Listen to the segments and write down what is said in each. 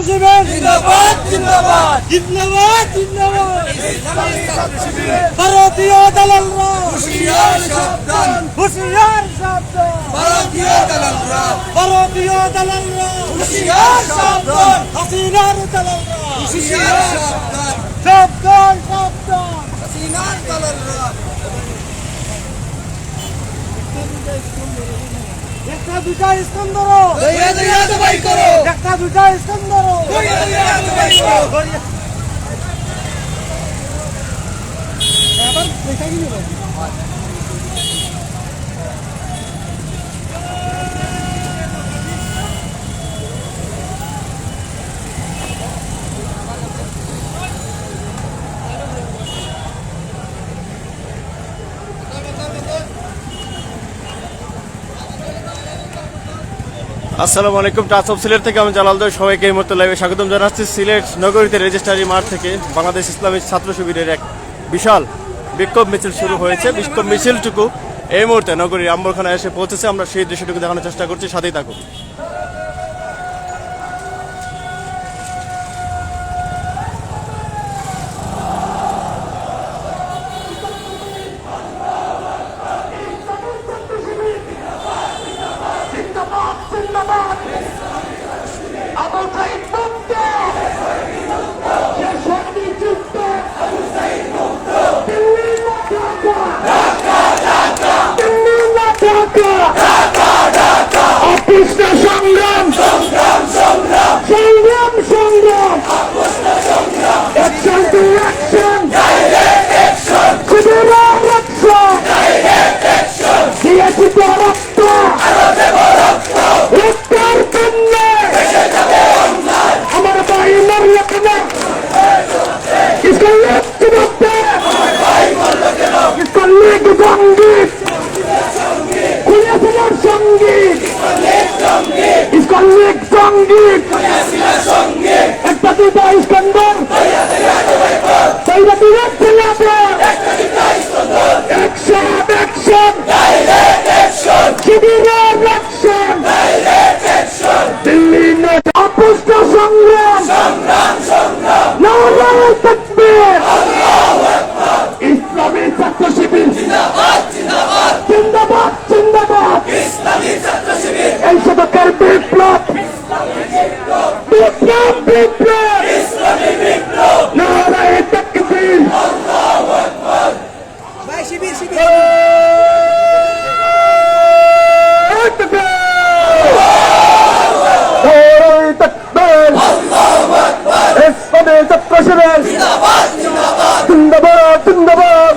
শিবির জিন্দাবাদ জিন্দাবাদ জিন্দাবাদ জিন্দাবাদ। ইসলামী ছাত্র শিবির ভারতীয় দালালরা হুঁশিয়ার সাবধান হুঁশিয়ার সাবধান। ভারতীয় দালালরা ভারতীয় দালালরা হুঁশিয়ার সাবধান হাসিনার দালালরা হুঁশিয়ার সাবধান সাবধান সাবধান। হাসিনার দালালরা একটা দুটা ইস্কন্দর দইয়া দইয়া দবাই করো একটা দুটা ইস্কন্দর দইয়া দইয়া দবাই করো এবার দেখা গেল আসসালামু আলাইকুম। টাচ অফ সিলেট থেকে আমি জালাল দয় সবাইকে এই মুহূর্তে লাইভে স্বাগতম জানাচ্ছি। সিলেট নগরীতে রেজিস্ট্রারি মাঠ থেকে বাংলাদেশ ইসলামী ছাত্র শিবিরের এক বিশাল বিক্ষোভ মিছিল শুরু হয়েছে। বিক্ষোভ মিছিলটুকু এই মুহূর্তে নগরীর আম্বরখানায় এসে পৌঁছেছে। আমরা সেই দৃশ্যটুকু দেখানোর চেষ্টা করছি, সাথেই থাকুন। কৃষ্ণ সংগ্রাম সংগ্রাম সংগ্রাম সংগ্রাম সংগ্রাম action to action direct action কুদরত অ্যাকশন ডাইরেক্ট অ্যাকশন দিয়েছি তো রক্ত আরো দেব রক্ত রক্তের বন্যা ভেসে যাবে অন্যায় আমার ভাই মরল কেন इसका लेख चुनौती আমার ভাই মরল কেন इसका लेख संगीत खुले सिलर संगीत इसका लेख संगीत একটা দুটা ইস্কন্দর অ্যাকশন অ্যাকশন শিবিরের অ্যাকশন দিল্লি নেট অপুষ্ট সংগ্রাম নারায়ে তাকবীর ইসলামী ছাত্র শিবির জিন্দাবাদ জিন্দাবাদ এই শতকের বিপ্লব বিপ্লব বিপ্লব নারায়ে তাকবীর ভাই শিবির শিবির ইসলামী ছাত্র শিবির জিন্দাবাদ জিন্দাবাদ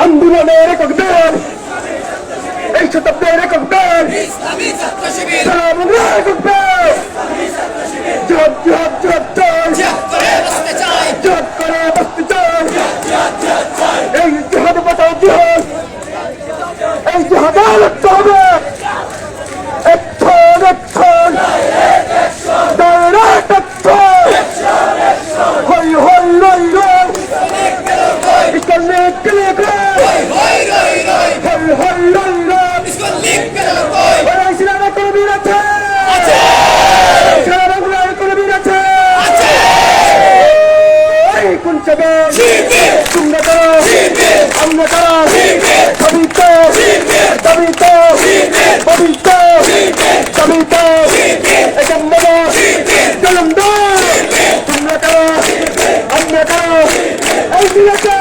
আন্দোলনের একক দল এই শতাব্দীর একক দল সালামের একক দল job job job job job করে বসতে চাই এই জিহাদ বাঁচাও জিহাদ এই জিহাদ লড়তে হবে অ্যাকশন অ্যাকশন ডাইরেক্ট অ্যাকশন হই হই রই রই इसका लेख लेख हई हई रई रई ইসলামে কর্মী আছে ইসলামে কর্মী আছে এই কোন সবে তোমরা করো আমরা করো সবই তো পবিত্র একদম বলো কলম দো তোমরা করো আমরা করো এই দিকে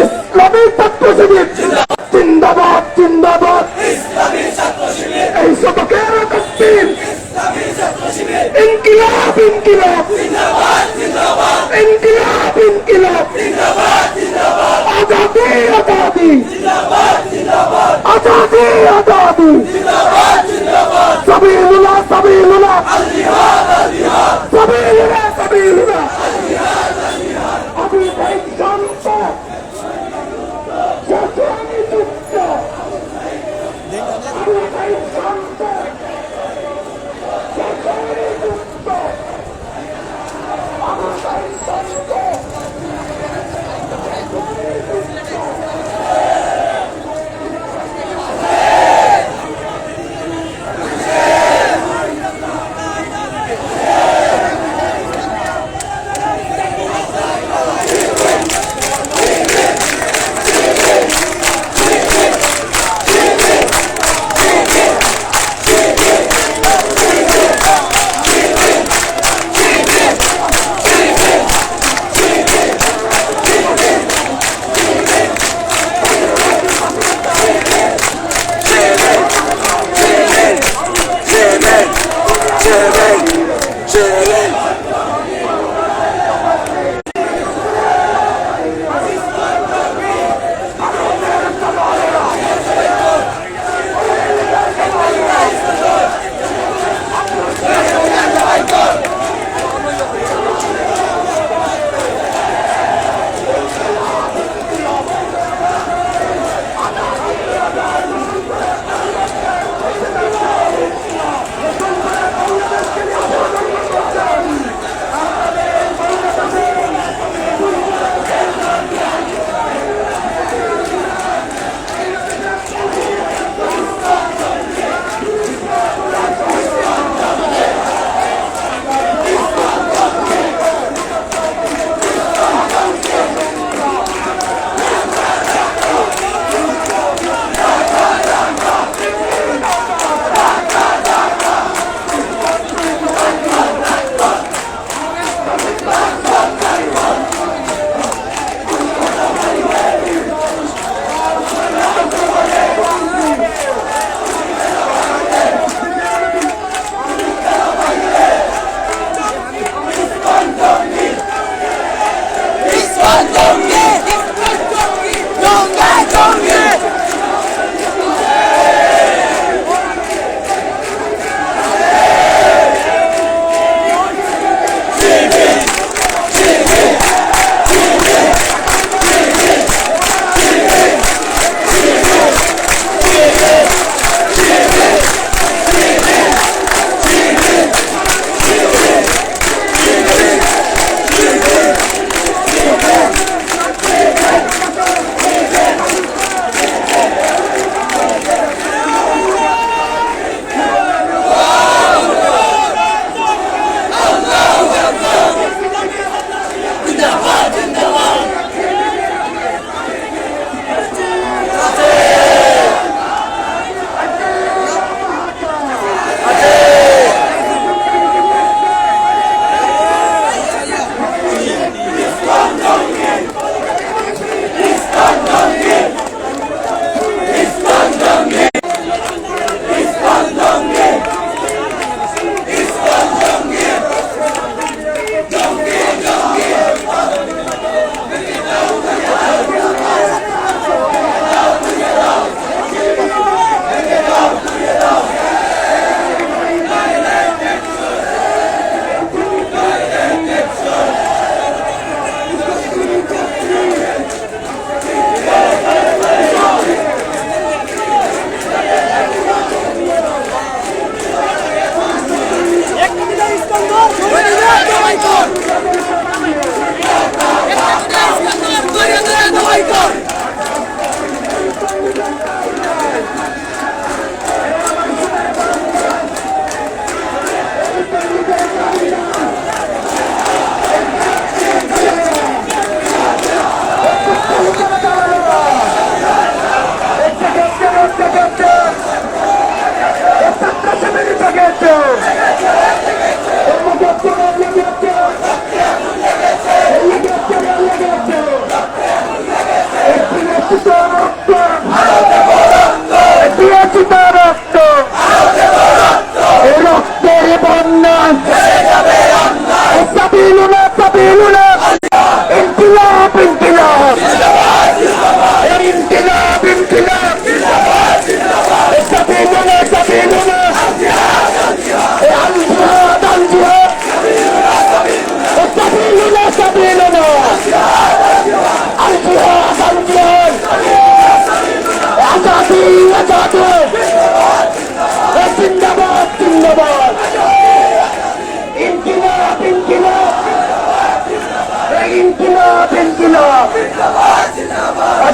ইসলামী ছাত্র শিবির জিন্দাবাদ জিন্দাবাদ এই শতকের তকবীর ইনকিলাব ইনকিলাব ইনকিলাব ইনকিলাব আজাদি আজাদি আজাদি আজাদি সাবিলুল্লাহ সাবিলুল্লাহ সাবিলুল্লাহ সাবিলুল্লাহ আমি ভাই শান্ত শাসনে যুক্ত আমি ভাই শান্ত শাসনে যুক্ত শিবির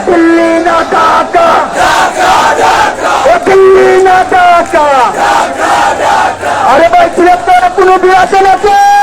দিল্লি না ঢাকা, ও দিল্লি না ঢাকা। আরে ভাই 73 কোনো বিয়াসন আছে?